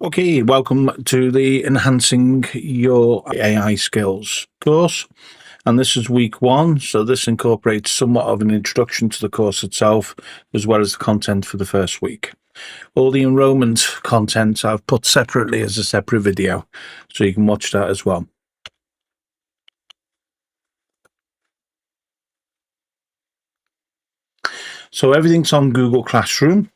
Okay, welcome to the Enhancing Your AI Skills course. And this is week one, so this incorporates somewhat of an introduction to the course itself, as well as the content for the first week. All the enrolment content I've put separately as a separate video, so you can watch that as well. So everything's on Google Classroom.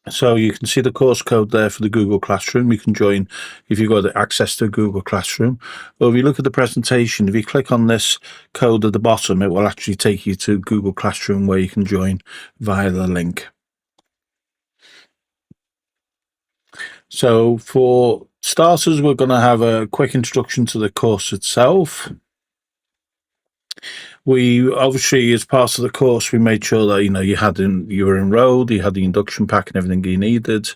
So you can see the course code there for the Google Classroom. You can join if you've got access to Google Classroom. Or if you look at the presentation, if you click on this code at the bottom, it will actually take you to Google Classroom where you can join via the link. So for starters, we're going to have a quick introduction to the course itself. We obviously, as part of the course, we made sure that you were enrolled, you had the induction pack and everything you needed.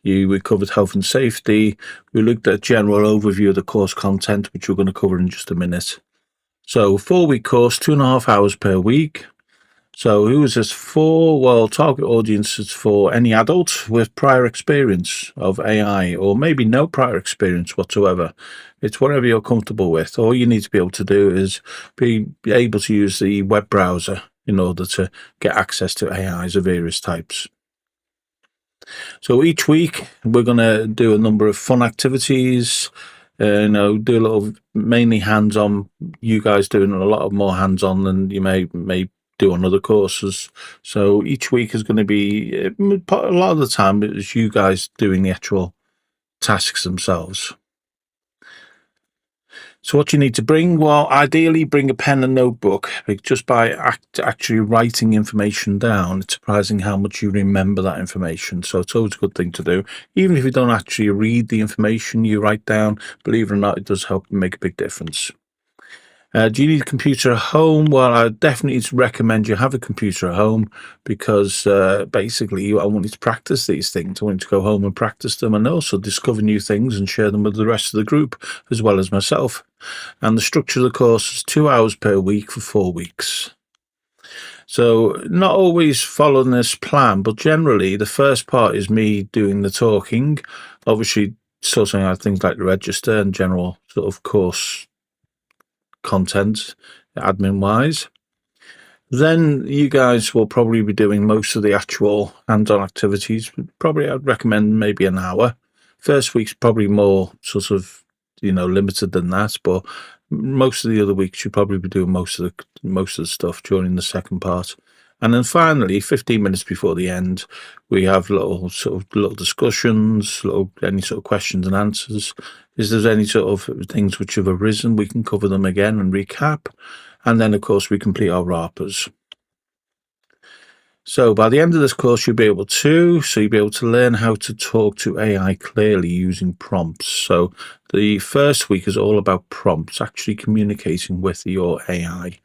We covered health and safety. We looked at a general overview of the course content, which we're going to cover in just a minute. So 4-week course, 2.5 hours per week. So who is this for? Well, target audience is for any adult with prior experience of AI, or maybe no prior experience whatsoever. It's whatever you're comfortable with. All you need to be able to do is be able to use the web browser in order to get access to AIs of various types. So each week we're going to do a number of fun activities, do a little mainly hands-on. You guys doing a lot of more hands-on than you may do on other courses. So each week is going to be a lot of the time it's you guys doing the actual tasks themselves. So what you need to bring, well, ideally bring a pen and notebook. Just by actually writing information down, it's surprising how much you remember that information. So it's always a good thing to do. Even if you don't actually read the information you write down, believe it or not, it does help make a big difference. Do you need a computer at home? Well, I definitely recommend you have a computer at home because basically I want you to practice these things. I want you to go home and practice them and also discover new things and share them with the rest of the group as well as myself. And the structure of the course is 2 hours per week for 4 weeks. So not always following this plan, but generally the first part is me doing the talking, obviously sorting out things like the register and general sort of course content admin wise. Then you guys will probably be doing most of the actual hands-on activities. Probably I'd recommend maybe an hour. First week's probably more sort of limited than that, but most of the other weeks you'll probably be doing most of the stuff during the second part. And then finally, 15 minutes before the end, we have little discussions, any sort of questions and answers. If there's any sort of things which have arisen, we can cover them again and recap. And then, of course, we complete our RAPers. So by the end of this course, you'll be able to learn how to talk to AI clearly using prompts. So the first week is all about prompts, actually communicating with your AI.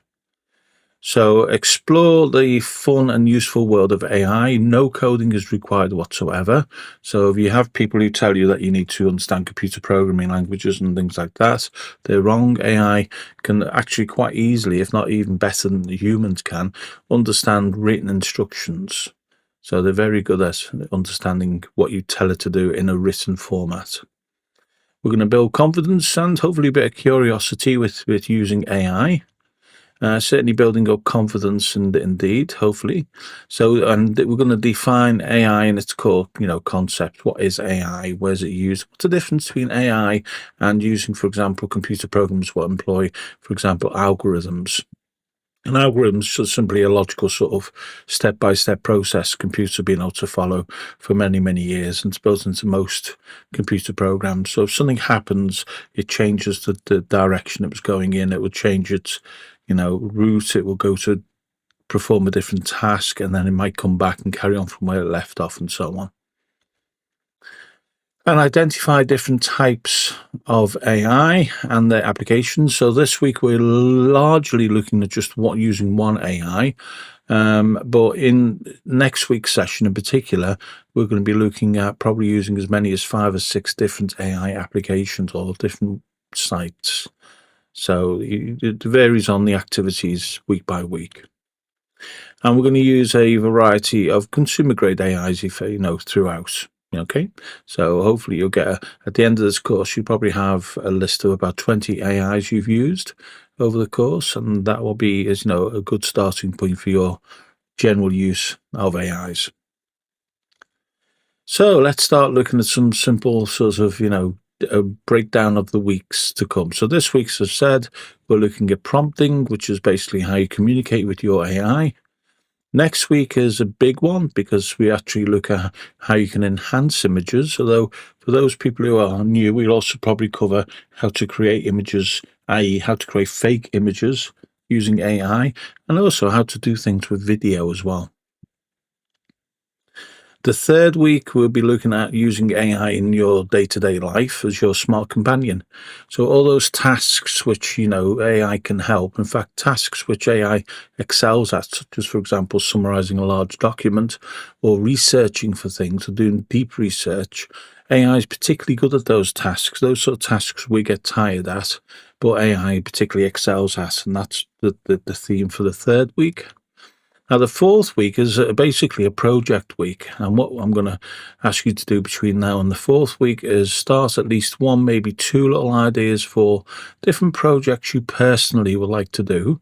So explore the fun and useful world of AI. No coding is required whatsoever. So if you have people who tell you that you need to understand computer programming languages and things like that, they're wrong. AI can actually quite easily, if not even better than the humans can, understand written instructions. So they're very good at understanding what you tell it to do in a written format. We're going to build confidence and hopefully a bit of curiosity with using AI. Certainly building up confidence indeed, hopefully. So, and we're going to define AI in its core, concept. What is AI? Where's it used? What's the difference between AI and using, for example, computer programs that employ, for example, algorithms? An algorithm is just simply a logical sort of step-by-step process computer being able to follow for many, many years, and it's built into most computer programs. So if something happens, it changes the direction it was going in. It will change its, route. It will go to perform a different task, and then it might come back and carry on from where it left off, and so on. And identify different types of AI and their applications. So this week we're largely looking at just using one AI, but in next week's session in particular, we're going to be looking at probably using as many as 5 or 6 different AI applications or different sites. So it varies on the activities week by week. And we're going to use a variety of consumer grade AIs, throughout. Okay, so hopefully you'll get at the end of this course, you probably have a list of about 20 AIs you've used over the course, and that will be, as you know, a good starting point for your general use of AIs. So let's start looking at some simple sort of, a breakdown of the weeks to come. So this week, as I've said, we're looking at prompting, which is basically how you communicate with your AI. Next week is a big one because we actually look at how you can enhance images. Although for those people who are new, we'll also probably cover how to create images, i.e. how to create fake images using AI, and also how to do things with video as well. The third week, we'll be looking at using AI in your day-to-day life as your smart companion. So all those tasks which, AI can help, in fact, tasks which AI excels at, such as, for example, summarizing a large document or researching for things or doing deep research, AI is particularly good at those tasks. Those sort of tasks we get tired at, but AI particularly excels at, and that's the theme for the third week. Now, the fourth week is basically a project week. And what I'm going to ask you to do between now and the fourth week is start at least one, maybe two little ideas for different projects you personally would like to do.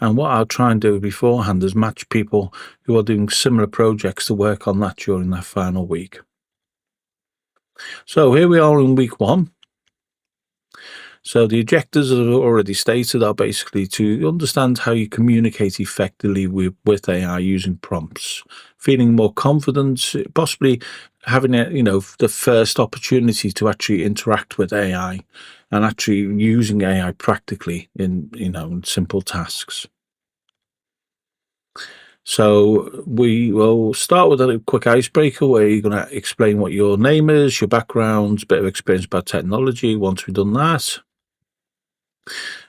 And what I'll try and do beforehand is match people who are doing similar projects to work on that during that final week. So here we are in week one. So the objectives, as I've already stated, are basically to understand how you communicate effectively with AI using prompts, feeling more confident, possibly having the first opportunity to actually interact with AI and actually using AI practically in simple tasks. So we will start with a quick icebreaker where you're going to explain what your name is, your background, a bit of experience about technology. Once we've done that,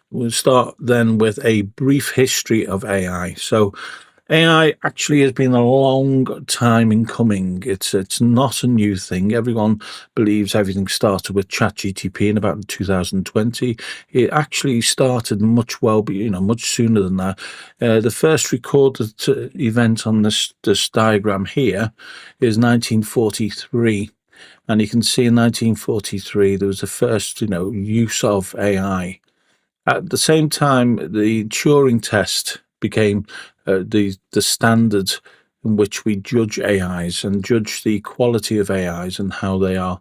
we'll start then with a brief history of AI. So AI actually has been a long time in coming. It's not a new thing. Everyone believes everything started with ChatGTP in about 2020. It actually started much sooner than that. The first recorded event on this diagram here is 1943. And you can see in 1943 there was the first use of AI. At the same time, the Turing test became the standard in which we judge AIs and judge the quality of AIs and how they are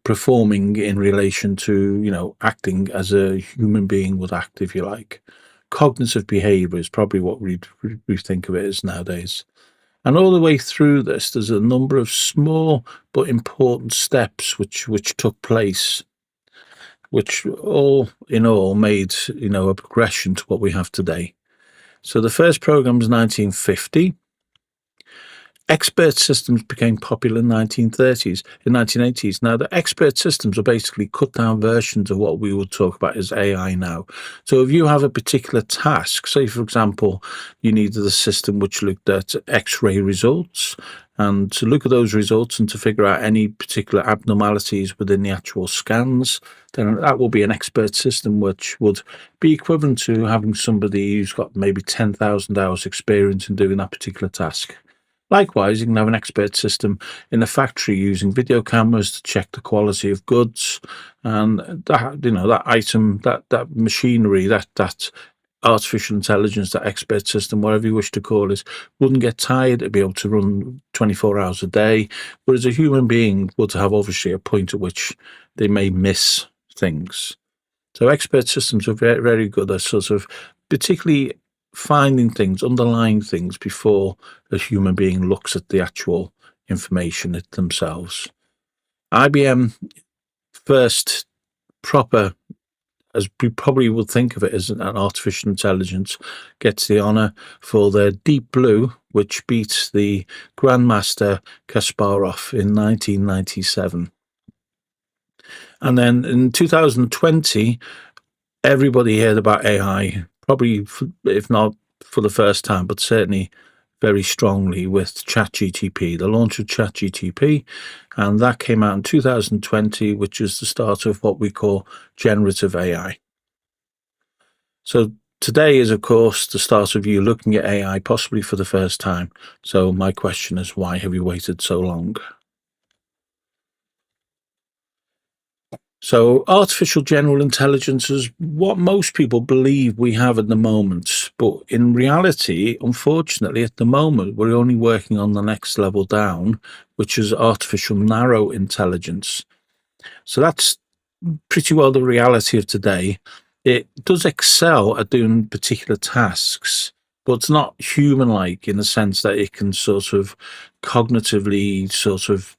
performing in relation to, acting as a human being would act, if you like. Cognitive behavior is probably what we think of it as nowadays. And all the way through this, there's a number of small but important steps which took place, which all in all made, a progression to what we have today. So the first program was 1950. Expert systems became popular in 1980s. Now, the expert systems are basically cut down versions of what we would talk about as AI now. So if you have a particular task, say, for example, you needed a system which looked at X-ray results, and to look at those results and to figure out any particular abnormalities within the actual scans, then that will be an expert system which would be equivalent to having somebody who's got maybe 10,000 hours experience in doing that particular task. Likewise, you can have an expert system in a factory using video cameras to check the quality of goods, and that item, that machinery, that artificial intelligence, that expert system, whatever you wish to call it, wouldn't get tired. It'd be able to run 24 hours a day, whereas a human being would have obviously a point at which they may miss things. So expert systems are very, very good at sort of particularly finding things, underlying things before a human being looks at the actual information themselves. IBM first proper, as we probably would think of it as an artificial intelligence, gets the honour for their Deep Blue, which beats the Grandmaster Kasparov in 1997. And then in 2020, everybody heard about AI, probably, if not for the first time, but certainly very strongly with ChatGTP, the launch of ChatGTP, and that came out in 2020, which is the start of what we call generative AI. So today is, of course, the start of you looking at AI possibly for the first time. So my question is, why have you waited so long? So, artificial general intelligence is what most people believe we have at the moment. But in reality, unfortunately, at the moment, we're only working on the next level down, which is artificial narrow intelligence. So, that's pretty well the reality of today. It does excel at doing particular tasks, but it's not human like in the sense that it can sort of cognitively sort of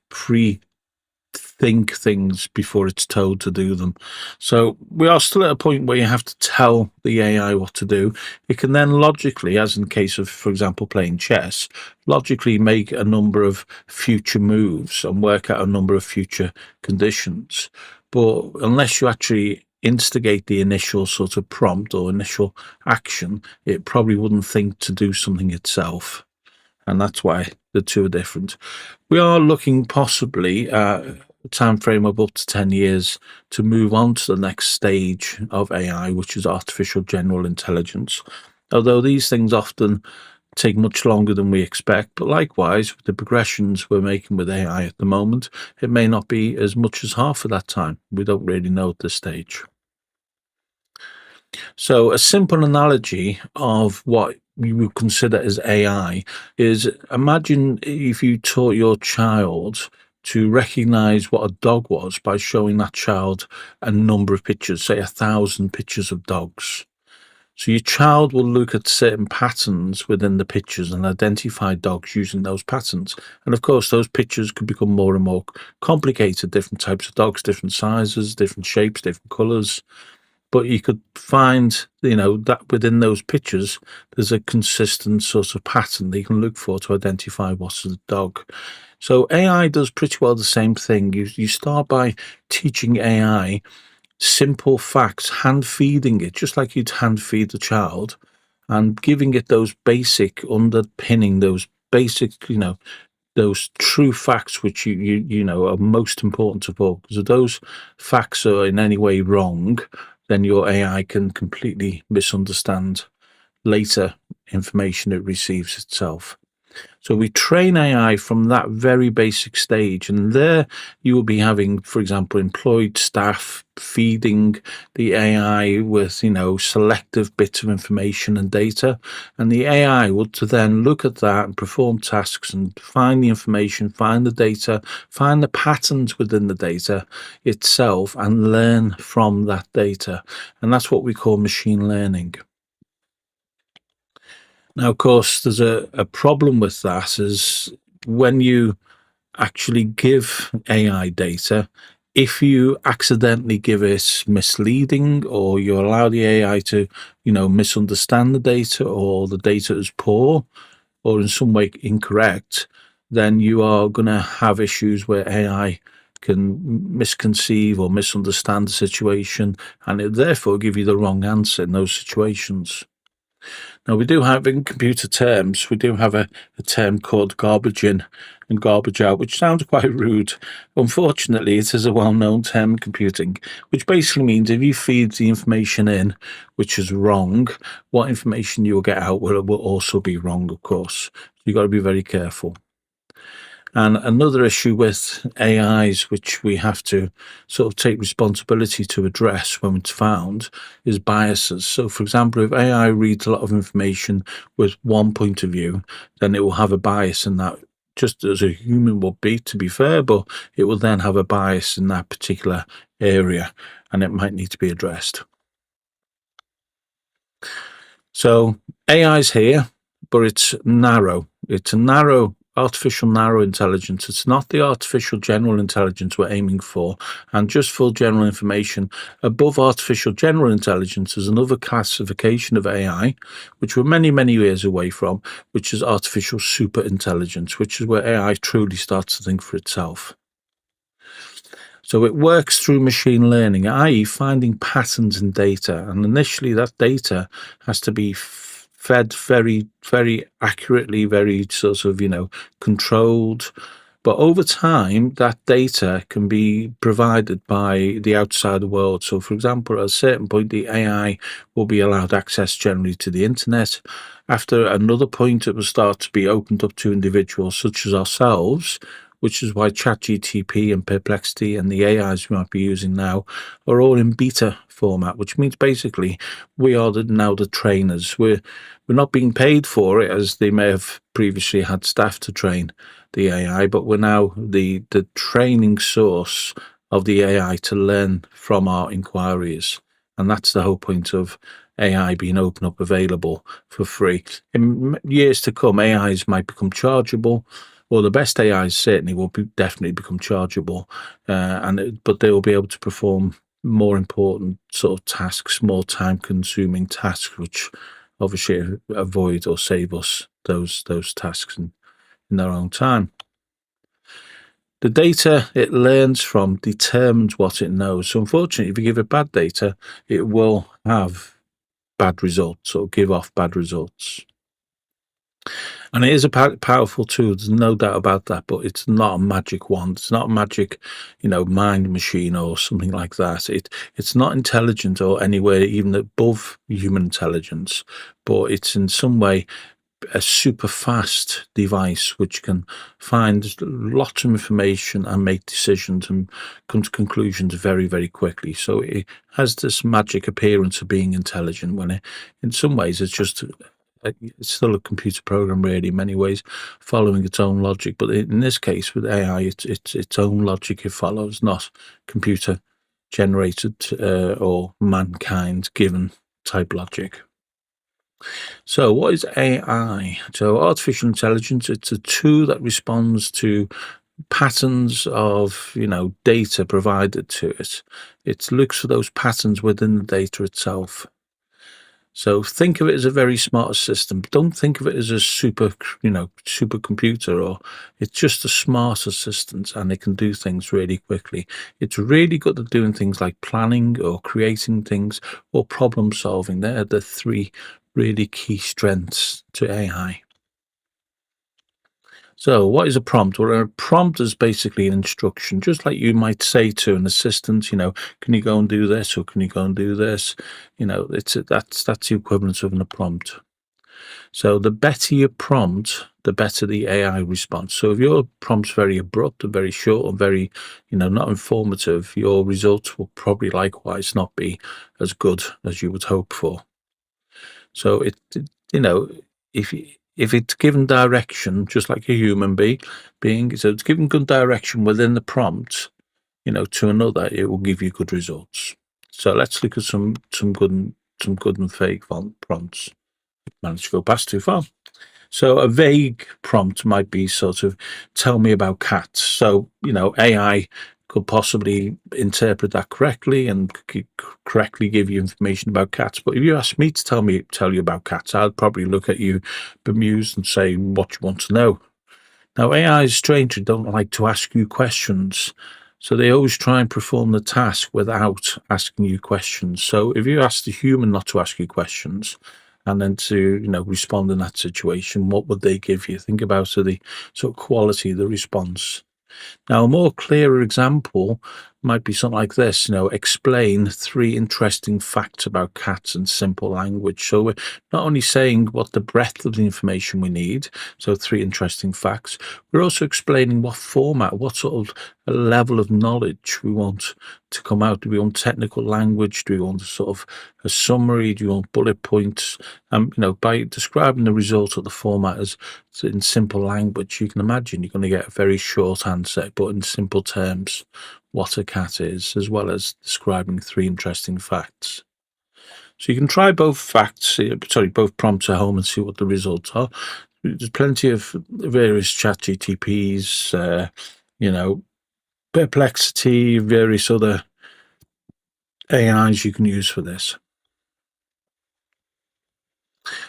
think things before it's told to do them. So we are still at a point where you have to tell the AI what to do. It can then logically, as in the case of, for example, playing chess, logically make a number of future moves and work out a number of future conditions. But unless you actually instigate the initial sort of prompt or initial action, it probably wouldn't think to do something itself. And that's why the two are different. We are looking possibly at a time frame of up to 10 years to move on to the next stage of AI, which is artificial general intelligence. Although these things often take much longer than we expect, but likewise, with the progressions we're making with AI at the moment, it may not be as much as half of that time. We don't really know at this stage. So, a simple analogy of what you would consider as AI is imagine if you taught your child to recognize what a dog was by showing that child a number of pictures, say 1,000 pictures of dogs. So, your child will look at certain patterns within the pictures and identify dogs using those patterns. And of course, those pictures could become more and more complicated, different types of dogs, different sizes, different shapes, different colors, but you could find, that within those pictures, there's a consistent sort of pattern that you can look for to identify what's a dog. So AI does pretty well the same thing. You start by teaching AI simple facts, hand feeding it, just like you'd hand feed the child, and giving it those basic underpinning, those basic, those true facts which you know are most important of all. Because if those facts are in any way wrong, then your AI can completely misunderstand later information it receives itself. So we train AI from that very basic stage, and there you will be having, for example, employed staff feeding the AI with, selective bits of information and data, and the AI will to then look at that and perform tasks and find the information, find the data, find the patterns within the data itself, and learn from that data, and that's what we call machine learning. Now, of course, there's a problem with that is when you actually give AI data, if you accidentally give it misleading or you allow the AI to, misunderstand the data or the data is poor or in some way incorrect, then you are going to have issues where AI can misconceive or misunderstand the situation and it therefore give you the wrong answer in those situations. Now, we do have in computer terms, we do have a term called garbage in and garbage out, which sounds quite rude. Unfortunately, it is a well known term in computing, which basically means if you feed the information in, which is wrong, what information you will get out will also be wrong, of course. You've got to be very careful. And another issue with AIs, which we have to sort of take responsibility to address when it's found, is biases. So, for example, if AI reads a lot of information with one point of view, then it will have a bias in that, just as a human would be, to be fair, but it will then have a bias in that particular area and it might need to be addressed. So AI is here, but it's narrow. It's a narrow, artificial narrow intelligence. It's not the artificial general intelligence we're aiming for. And just for general information, above artificial general intelligence is another classification of AI, which we're many, many years away from, which is artificial super intelligence, which is where AI truly starts to think for itself. So it works through machine learning, i.e., finding patterns in data. And initially, that data has to be fed very, very accurately, very sort of, controlled. But over time, that data can be provided by the outside world. So, for example, at a certain point, the AI will be allowed access generally to the internet. After another point, it will start to be opened up to individuals such as ourselves, which is why ChatGTP and Perplexity and the AIs we might be using now are all in beta format, which means basically we are now the trainers. We're not being paid for it as they may have previously had staff to train the AI, but we're now the training source of the AI to learn from our inquiries. And that's the whole point of AI being open up available for free. In years to come, AIs might become chargeable. Well, the best AIs certainly will definitely become chargeable, but they will be able to perform more important sort of tasks, more time-consuming tasks, which obviously avoid or save us those tasks in their own time. The data it learns from determines what it knows. So unfortunately, if you give it bad data, it will have bad results or give off bad results. And it is a powerful tool, there's no doubt about that, but it's not a magic wand. It's not a magic, mind machine or something like that. It's not intelligent or anywhere even above human intelligence, but it's in some way a super fast device which can find lots of information and make decisions and come to conclusions very, very quickly. So it has this magic appearance of being intelligent when in some ways, it's still a computer program, really, in many ways, following its own logic. But in this case, with AI, it's its own logic it follows, not computer generated or mankind given type logic. So, what is AI? So, artificial intelligence, it's a tool that responds to patterns of, data provided to it. It looks for those patterns within the data itself. So think of it as a very smart system. Don't think of it as a supercomputer, or it's just a smart assistant and it can do things really quickly. It's really good at doing things like planning or creating things or problem solving. They're the three really key strengths to AI. So, what is a prompt? Well, a prompt is basically an instruction, just like you might say to an assistant, can you go and do this, or can you go and do this? That's the equivalent of a prompt. So, the better your prompt, the better the AI response. So, if your prompt's very abrupt and very short and very, not informative, your results will probably likewise not be as good as you would hope for. So you know, if it's given direction, just like a human being, so it's given good direction within the prompt, to another, it will give you good results. So let's look at some good and fake prompts. Managed to go past too far. So a vague prompt might be sort of, tell me about cats. So, AI could possibly interpret that correctly and correctly give you information about cats. But if you ask me to tell you about cats, I'd probably look at you bemused and say, what you want to know. Now, AI is strange. They don't like to ask you questions. So they always try and perform the task without asking you questions. So if you ask the human not to ask you questions and then to, respond in that situation, what would they give you? Think about the sort of quality of the response. Now, a more clearer example might be something like this, explain 3 interesting facts about cats in simple language. So we're not only saying what the breadth of the information we need, so 3 interesting facts, we're also explaining what format, what sort of level of knowledge we want to come out. Do we want technical language? Do we want sort of a summary? Do you want bullet points? By describing the result of the format as in simple language, you can imagine you're going to get a very short answer, but in simple terms, what a cat is, as well as describing 3 interesting facts. So you can try both both prompts at home and see what the results are. There's plenty of various chat GTPs, Perplexity, various other AIs you can use for this.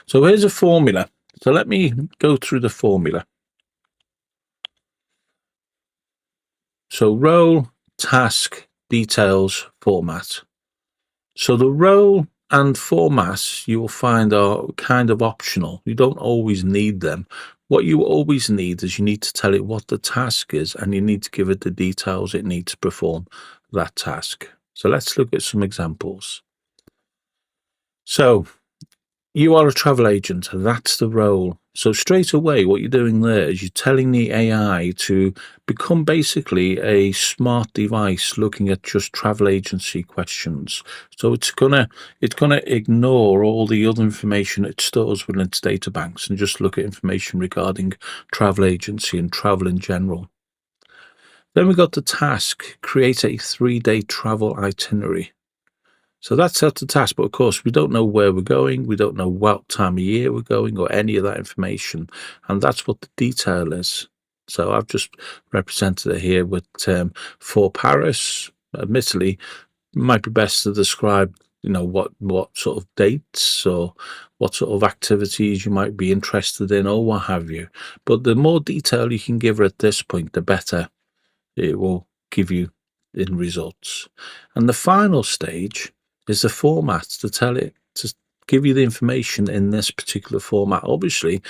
So here's a formula. So let me go through the formula. So role, task, details, format. So the role and formats you will find are kind of optional. You don't always need them. What you always need is you need to tell it what the task is and you need to give it the details it needs to perform that task. So let's look at some examples. So You are a travel agent. That's the role. So straight away, what you're doing there is you're telling the AI to become basically a smart device looking at just travel agency questions. So it's gonna ignore all the other information it stores within its data banks and just look at information regarding travel agency and travel in general. Then we got the task: create a 3-day travel itinerary. So that's the task, but of course we don't know where we're going, we don't know what time of year we're going or any of that information, and that's what the detail is. So I've just represented it here with for Paris. Admittedly, it might be best to describe, what sort of dates or what sort of activities you might be interested in or what have you. But the more detail you can give her at this point, the better it will give you in results. And the final stage is the format to tell it to give you the information in this particular format. Obviously,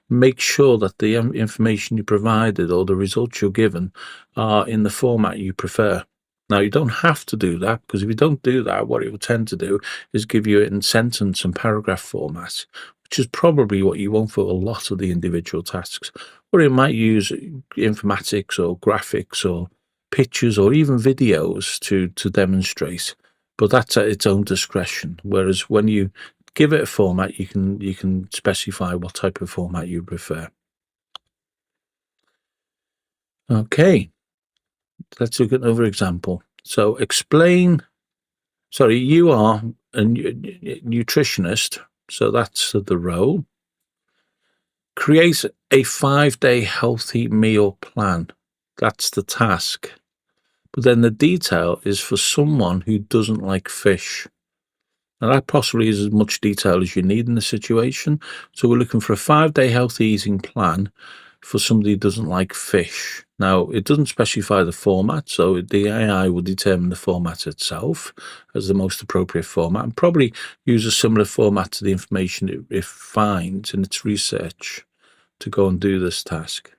make sure that the information you provided or the results you're given are in the format you prefer. Now, you don't have to do that, because if you don't do that, what it will tend to do is give you it in sentence and paragraph format, which is probably what you want for a lot of the individual tasks. Or it might use informatics or graphics or pictures or even videos to demonstrate, but that's at its own discretion. Whereas when you give it a format, you can specify what type of format you prefer. Okay, let's look at another example. So you are a nutritionist, so that's the role. Create a 5-day healthy meal plan. That's the task. But then the detail is for someone who doesn't like fish. Now, that possibly is as much detail as you need in the situation. So we're looking for a 5-day healthy eating plan for somebody who doesn't like fish. Now, it doesn't specify the format, so the AI will determine the format itself as the most appropriate format, and probably use a similar format to the information it finds in its research to go and do this task.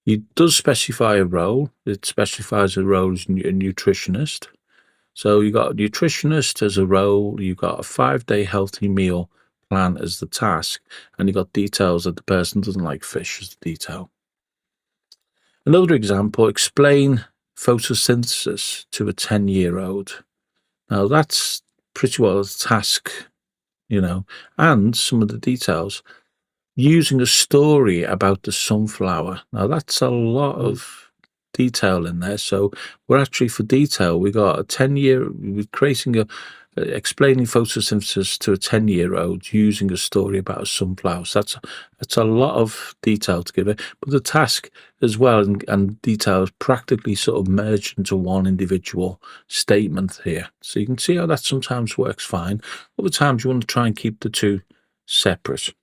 It does specify a role. It specifies a role as a nutritionist. So you got a nutritionist as a role, you got a 5-day healthy meal plan as the task, and you got details that the person doesn't like fish as the detail. Another example: explain photosynthesis to a 10-year-old. Now that's pretty well a task, and some of the details. Using a story about the sunflower. Now that's a lot of detail in there. So we're actually, for detail, we got a 10-year, we're creating explaining photosynthesis to a 10-year-old using a story about a sunflower. So that's a lot of detail to give it. But the task as well and details practically sort of merged into one individual statement here. So you can see how that sometimes works fine. Other times you want to try and keep the two separate.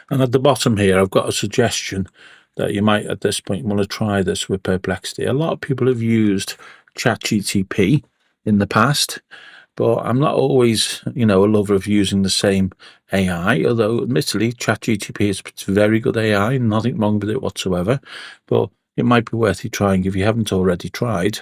And at the bottom here, I've got a suggestion that you might, at this point, want to try this with Perplexity. A lot of people have used ChatGTP in the past, but I'm not always, a lover of using the same AI, although admittedly, ChatGTP is very good AI, nothing wrong with it whatsoever. But it might be worth you trying if you haven't already tried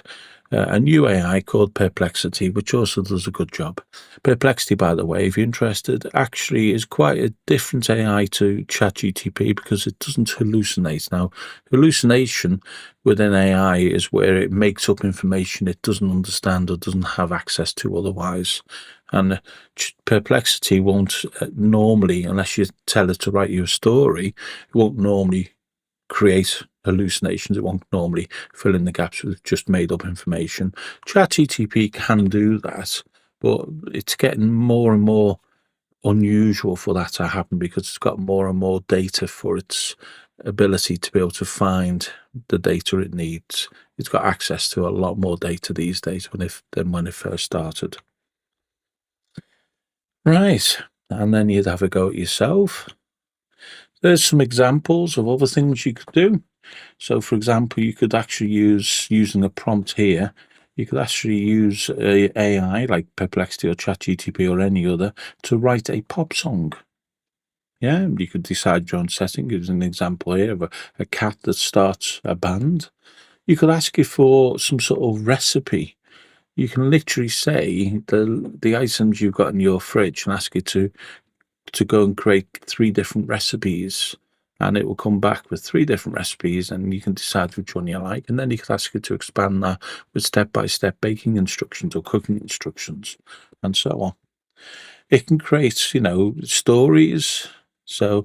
a new AI called Perplexity, which also does a good job. Perplexity, by the way, if you're interested, actually is quite a different AI to ChatGTP because it doesn't hallucinate. Now, hallucination within AI is where it makes up information it doesn't understand or doesn't have access to otherwise. And Perplexity won't normally, unless you tell it to write you a story, it won't normally create hallucinations. It won't normally fill in the gaps with just made up information. ChatGTP can do that, but it's getting more and more unusual for that to happen because it's got more and more data for its ability to be able to find the data it needs. It's got access to a lot more data these days than when it first started. Right, and then you'd have a go at yourself. There's some examples of other things you could do. So, for example, you could actually using a prompt here, you could actually use a AI like Perplexity or ChatGTP or any other to write a pop song. Yeah, you could decide your own setting. There's an example here of a cat that starts a band. You could ask it for some sort of recipe. You can literally say the items you've got in your fridge and ask it to to go and create 3 different recipes, and it will come back with 3 different recipes, and you can decide which one you like. And then you could ask it to expand that with step-by-step baking instructions or cooking instructions, and so on. It can create, stories. So,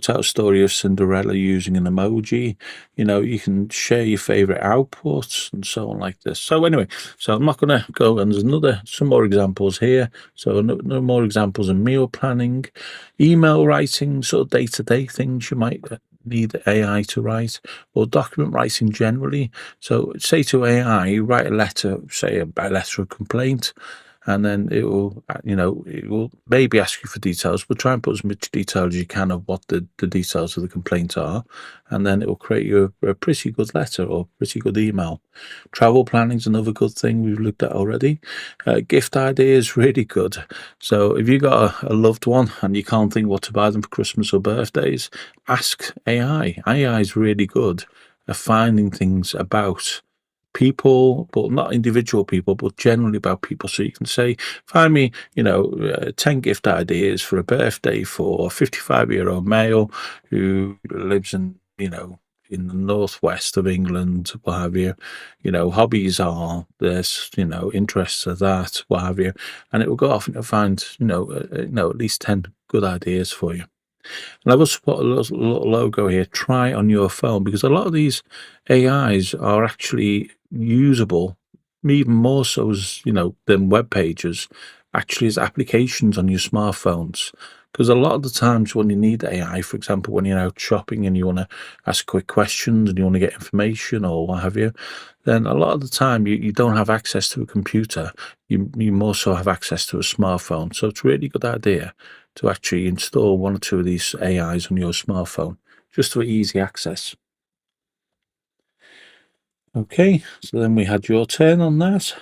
tell a story of Cinderella using an emoji. You can share your favorite outputs and so on like this. So anyway, so I'm not going to go, and there's some more examples here. So no more examples of meal planning, email writing, sort of day-to-day things you might need AI to write, or document writing generally. So say to AI, write a letter, say a letter of complaint, and then it will maybe ask you for details, but try and put as much detail as you can of what the details of the complaint are, and then it will create you a pretty good letter or pretty good email. Travel planning is another good thing we've looked at already. Gift idea is really good. So if you got a loved one and you can't think what to buy them for Christmas or birthdays, ask AI. AI is really good at finding things about people, but not individual people, but generally about people. So you can say, find me, 10 gift ideas for a birthday for a 55-year-old male who lives in the northwest of England, what have you. Hobbies are this, interests are that, what have you. And it will go off and it'll find, at least 10 good ideas for you. And I've also put a little logo here, try on your phone, because a lot of these AIs are actually usable, even more so as, than web pages, actually as applications on your smartphones. Because a lot of the times when you need AI, for example, when you're out shopping and you want to ask quick questions and you want to get information or what have you, then a lot of the time you don't have access to a computer. You more so have access to a smartphone. So it's a really good idea to actually install 1 or 2 of these AIs on your smartphone, just for easy access. Okay, so then we had your turn on that,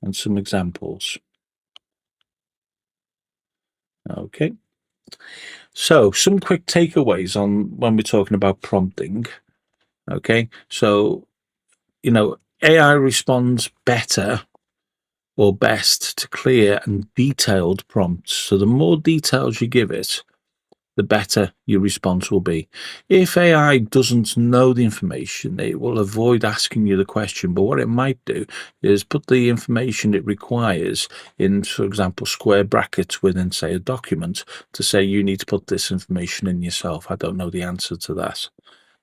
and some examples. Okay, so some quick takeaways on when we're talking about prompting. Okay, so, AI responds better or best to clear and detailed prompts. So the more details you give it, the better your response will be. If AI doesn't know the information, it will avoid asking you the question. But what it might do is put the information it requires in, for example, square brackets within, say, a document to say you need to put this information in yourself. I don't know the answer to that.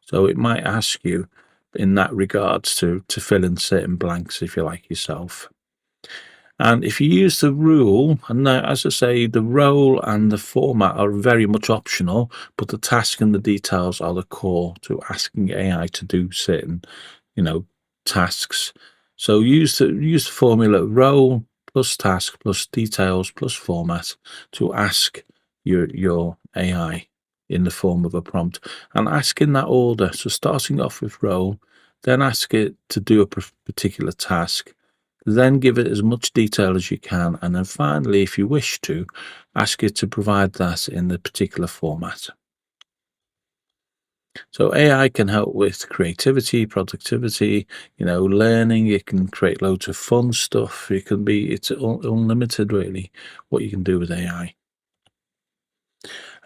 So it might ask you in that regards to fill in certain blanks if you like yourself. And if you use the rule, and now, as I say, the role and the format are very much optional, but the task and the details are the core to asking AI to do certain, you know, tasks. So use the formula role plus task plus details plus format to ask your AI in the form of a prompt, and ask in that order. So starting off with role, then ask it to do a particular task, then give it as much detail as you can, and then finally, if you wish to, ask it to provide that in the particular format. So AI can help with creativity, productivity, learning. It can create loads of fun stuff. It's unlimited really what you can do with AI.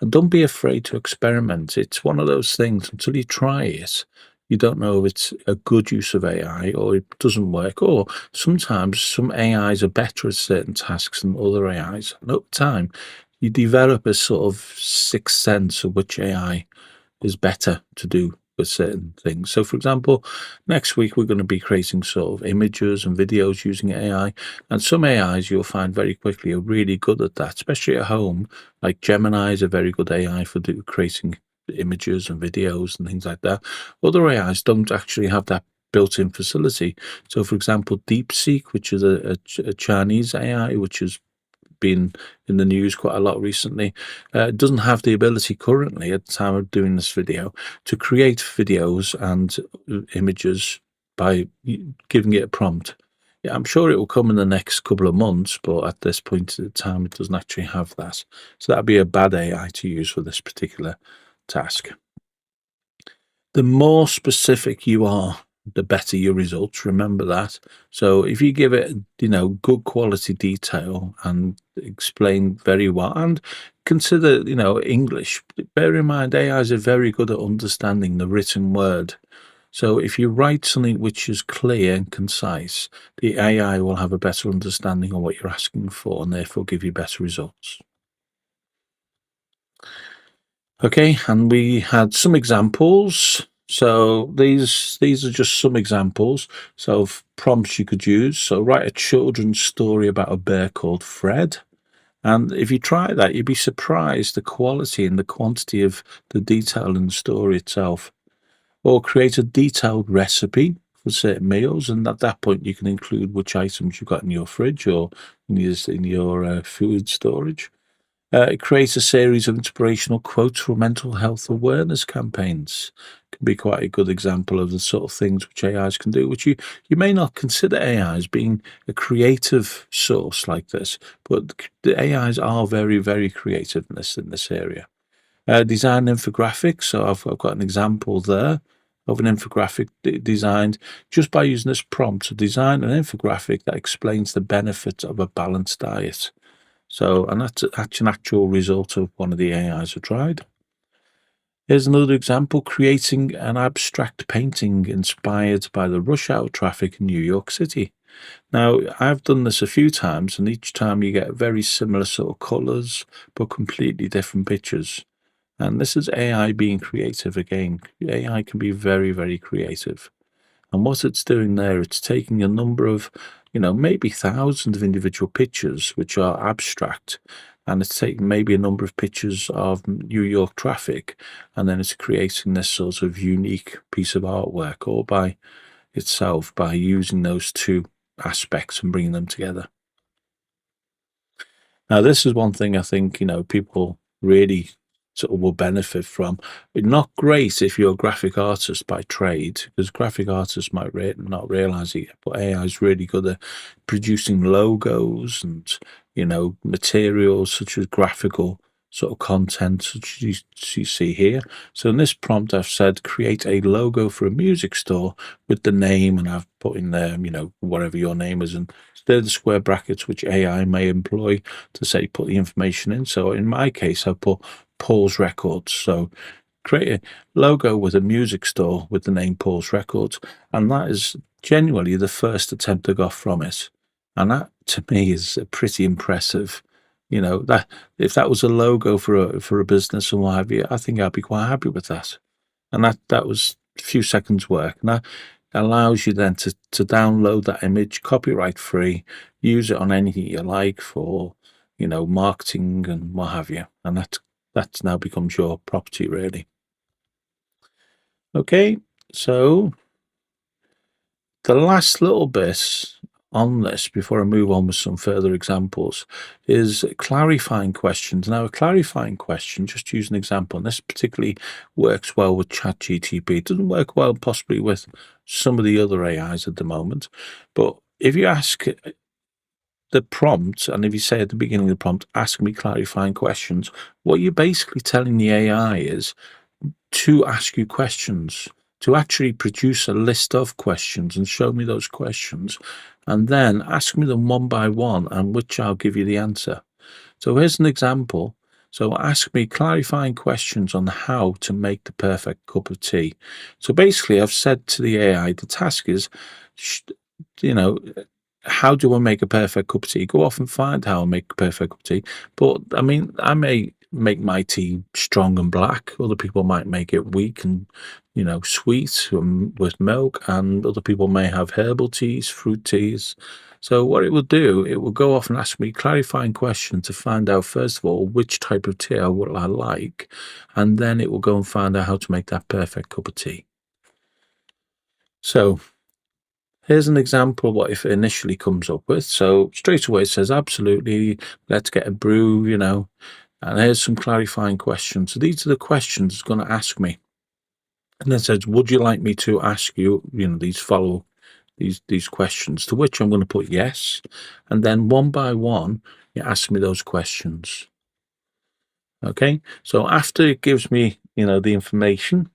And don't be afraid to experiment. It's one of those things, until you try it, you don't know if it's a good use of AI or it doesn't work. Or sometimes some AIs are better at certain tasks than other AIs. And over time, you develop a sort of sixth sense of which AI is better to do with certain things. So, for example, next week we're going to be creating sort of images and videos using AI, and some AIs you'll find very quickly are really good at that, especially at home. Like Gemini is a very good AI for creating images and videos and things like that. Other AIs don't actually have that built-in facility. So, for example, DeepSeek, which is a Chinese AI, which is been in the news quite a lot recently, doesn't have the ability currently at the time of doing this video to create videos and images by giving it a prompt. Yeah, I'm sure it will come in the next couple of months, but at this point in time, it doesn't actually have that. So that'd be a bad AI to use for this particular task. The more specific you are the better your results. Remember that. So if you give it, good quality detail and explain very well, and consider, English. Bear in mind, AIs are very good at understanding the written word. So if you write something which is clear and concise, the AI will have a better understanding of what you're asking for and therefore give you better results. Okay, and we had some examples. So these are just some examples. So of prompts you could use. So write a children's story about a bear called Fred. And if you try that, you'd be surprised the quality and the quantity of the detail in the story itself. Or create a detailed recipe for certain meals, and at that point you can include which items you've got in your fridge or in your food storage. It creates a series of inspirational quotes for mental health awareness campaigns. Can be quite a good example of the sort of things which AIs can do, which you may not consider AI as being a creative source like this, but the AIs are very, very creative in this area. Design infographics. So I've got an example there of an infographic designed just by using this prompt to design an infographic that explains the benefits of a balanced diet. So, and that's an actual result of one of the AIs I tried. Here's another example, creating an abstract painting inspired by the rush hour traffic in New York City. Now, I've done this a few times, and each time you get very similar sort of colours, but completely different pictures. And this is AI being creative again. AI can be very, very creative. And what it's doing there, it's taking a number of, maybe thousands of individual pictures, which are abstract, and it's taking maybe a number of pictures of New York traffic, and then it's creating this sort of unique piece of artwork all by itself by using those two aspects and bringing them together. Now, this is one thing I think, people really sort of will benefit from. It's not great if you're a graphic artist by trade, because graphic artists might not realize it, but AI is really good at producing logos and, materials such as graphical sort of content, such as you see here. So in this prompt, I've said, create a logo for a music store with the name, and I've put in there, whatever your name is, and they're the square brackets which AI may employ to say put the information in. So in my case, I put Paul's Records. So create a logo with a music store with the name Paul's Records, and that is genuinely the first attempt I got from it. And that to me is pretty impressive. That if that was a logo for a business and what have you, I think I'd be quite happy with that. And that was a few seconds work. And that allows you then to download that image copyright free, use it on anything you like for, marketing and what have you. And that's now becomes your property really. Okay, so the last little bit on this before I move on with some further examples is clarifying questions. Now, a clarifying question, just to use an example, and this particularly works well with ChatGTP. It doesn't work well possibly with some of the other AIs at the moment, but if you ask the prompt, and if you say at the beginning of the prompt, ask me clarifying questions, what you're basically telling the AI is to ask you questions, to actually produce a list of questions and show me those questions, and then ask me them one by one, and which I'll give you the answer. So here's an example. So ask me clarifying questions on how to make the perfect cup of tea. So basically, I've said to the AI, the task is, you know, how do I make a perfect cup of tea? Go off and find how I make a perfect cup of tea. But I mean, I may make my tea strong and black. Other people might make it weak and, sweet with milk. And other people may have herbal teas, fruit teas. So what it will do, it will go off and ask me clarifying questions to find out, first of all, which type of tea I like. And then it will go and find out how to make that perfect cup of tea. So here's an example of what it initially comes up with. So straight away it says, absolutely, let's get a brew, and here's some clarifying questions. So these are the questions it's going to ask me. And then it says, would you like me to ask you, these questions, to which I'm going to put yes. And then one by one, it asks me those questions. Okay. So after it gives me, the information,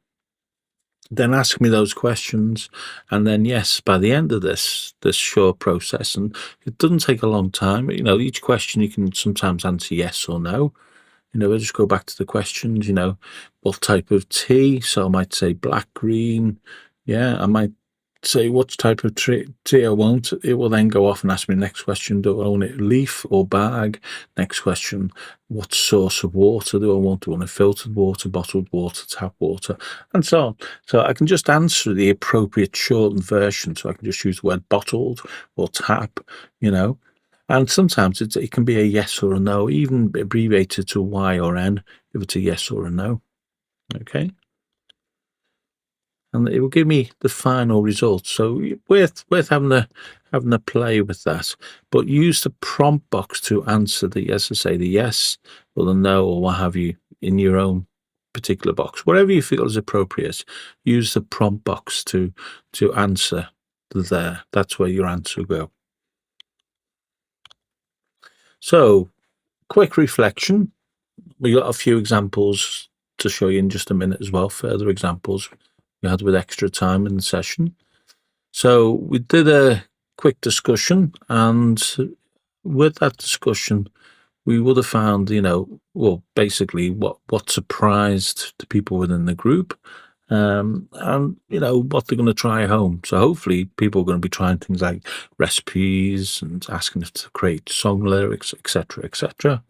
then ask me those questions, and then yes, by the end of this short process, and it doesn't take a long time. Each question you can sometimes answer yes or no. I just go back to the questions. What type of tea? So I might say black, green. Yeah, I might say what type of tea I want. It will then go off and ask me the next question. Do I want it leaf or bag? Next question, what source of water do I want? Do I want it filtered water, bottled water, tap water, and so on. So I can just answer the appropriate shortened version. So I can just use the word bottled or tap, you know. And sometimes it can be a yes or a no, even abbreviated to Y or N if it's a yes or a no. Okay. And it will give me the final result. So worth having a play with that. But use the prompt box to answer the, as I say, the yes or the no or what have you in your own particular box. Whatever you feel is appropriate, use the prompt box to answer there. That's where your answer will go. So quick reflection. We got a few examples to show you in just a minute as well, further examples we had with extra time in the session. So we did a quick discussion, and with that discussion, we would have found, well, basically what surprised the people within the group, and what they're going to try at home. So hopefully, people are going to be trying things like recipes and asking us to create song lyrics, etc., etc.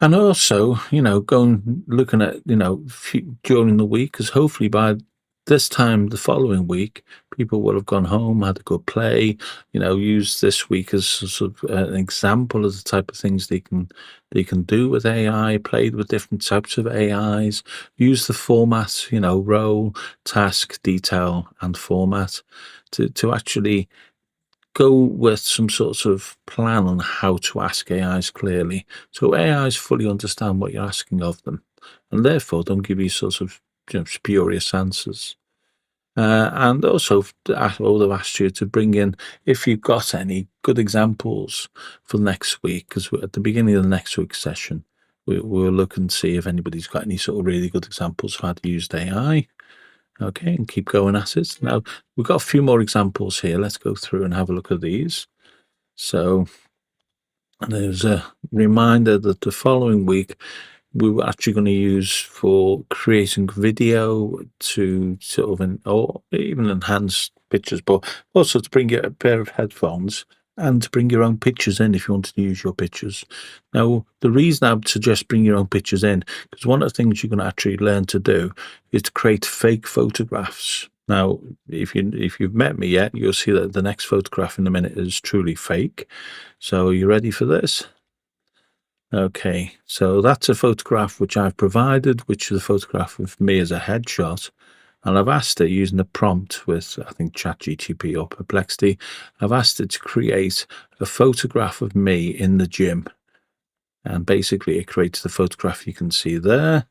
And also, going looking at, during the week, because hopefully by this time the following week, people will have gone home, had a good play, use this week as sort of an example of the type of things they can do with AI, played with different types of AIs, use the format, role, task, detail, and format to actually go with some sorts of plan on how to ask AIs clearly, so AIs fully understand what you're asking of them, and therefore don't give you sorts of spurious answers. And also, I would have asked you to bring in, if you've got any good examples for next week, because at the beginning of the next week's session, we'll look and see if anybody's got any sort of really good examples of how to use AI. Okay, and keep going at it. Now, we've got a few more examples here. Let's go through and have a look at these. So there's a reminder that the following week we were actually going to use for creating video to sort of, or even enhance pictures, but also to bring you a pair of headphones and to bring your own pictures in if you wanted to use your pictures. Now, the reason I would suggest bring your own pictures in, because one of the things you're going to actually learn to do is to create fake photographs. Now, if you've met me yet, you'll see that the next photograph in a minute is truly fake. So are you ready for this? Okay, so that's a photograph which I've provided, which is a photograph of me as a headshot. And I've asked it using the prompt with, I think, ChatGTP or Perplexity. I've asked it to create a photograph of me in the gym. And basically, it creates the photograph you can see there.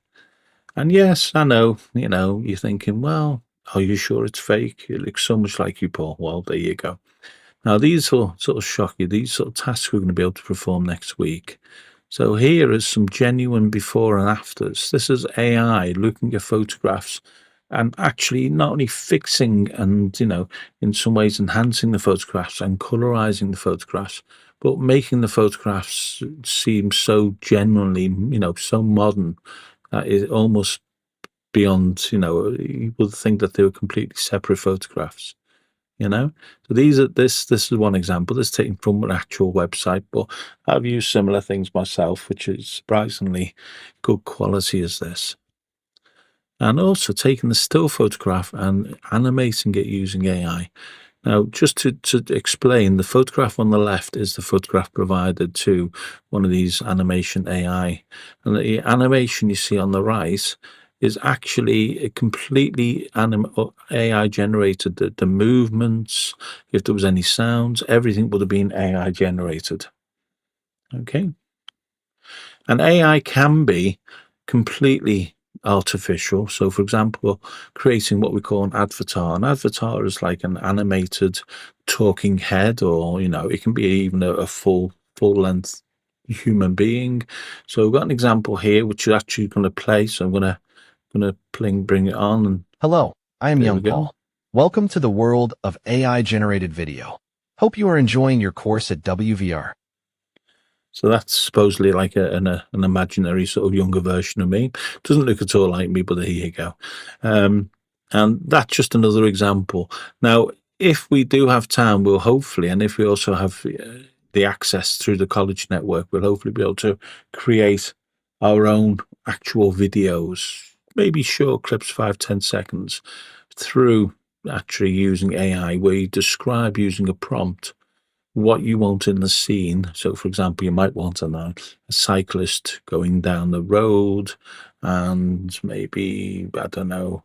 And yes, I know, you're thinking, well, are you sure it's fake? It looks so much like you, Paul. Well, there you go. Now, these will sort of shock you. These sort of tasks we're going to be able to perform next week. So here is some genuine before and afters. This is AI looking at photographs and actually not only fixing and, in some ways enhancing the photographs and colorizing the photographs, but making the photographs seem so genuinely, so modern that it almost beyond, you would think that they were completely separate photographs. So this is one example. This is taken from an actual website, but I've used similar things myself, which is surprisingly good quality as this. And also taking the still photograph and animating it using AI. Now, just to explain, the photograph on the left is the photograph provided to one of these animation AI. And the animation you see on the right is actually a completely AI generated. The movements, if there was any sounds, everything would have been AI generated. Okay. And AI can be completely artificial. So, for example, creating what we call an avatar. An avatar is like an animated talking head, or it can be even a full length human being. So we've got an example here which is actually going to play. So I'm going to bring it on and Hello, I am There we Young go. Paul. Welcome to the world of AI-generated video. Hope you are enjoying your course at WVR. So that's supposedly like an imaginary sort of younger version of me. Doesn't look at all like me, but there you go. Um, and that's just another example. Now, if we do have time, we'll hopefully, and if we also have the access through the college network, we'll hopefully be able to create our own actual videos, maybe short clips, 5, 10 seconds, through actually using AI, where you describe using a prompt what you want in the scene. So, for example, you might want to know a cyclist going down the road and maybe, I don't know,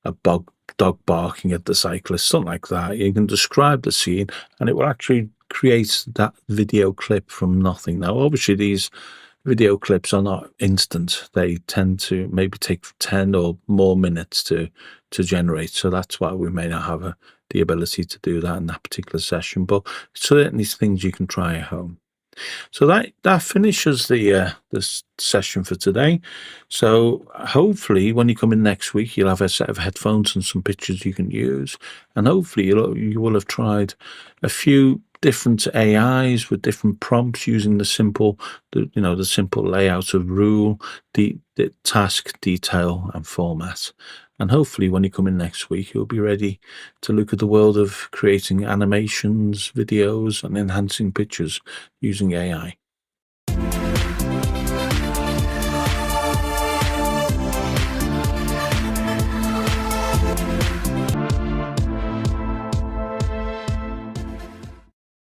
a dog barking at the cyclist, something like that. You can describe the scene and it will actually create that video clip from nothing. Now, obviously, these video clips are not instant. They tend to maybe take 10 or more minutes to generate. So that's why we may not have the ability to do that in that particular session. But certainly things you can try at home. So that finishes the session for today. So hopefully, when you come in next week, you'll have a set of headphones and some pictures you can use, and hopefully you will have tried a few different AIs with different prompts using the simple layout of rule, the task, detail, and format. And hopefully, when you come in next week, you'll be ready to look at the world of creating animations, videos, and enhancing pictures using AI.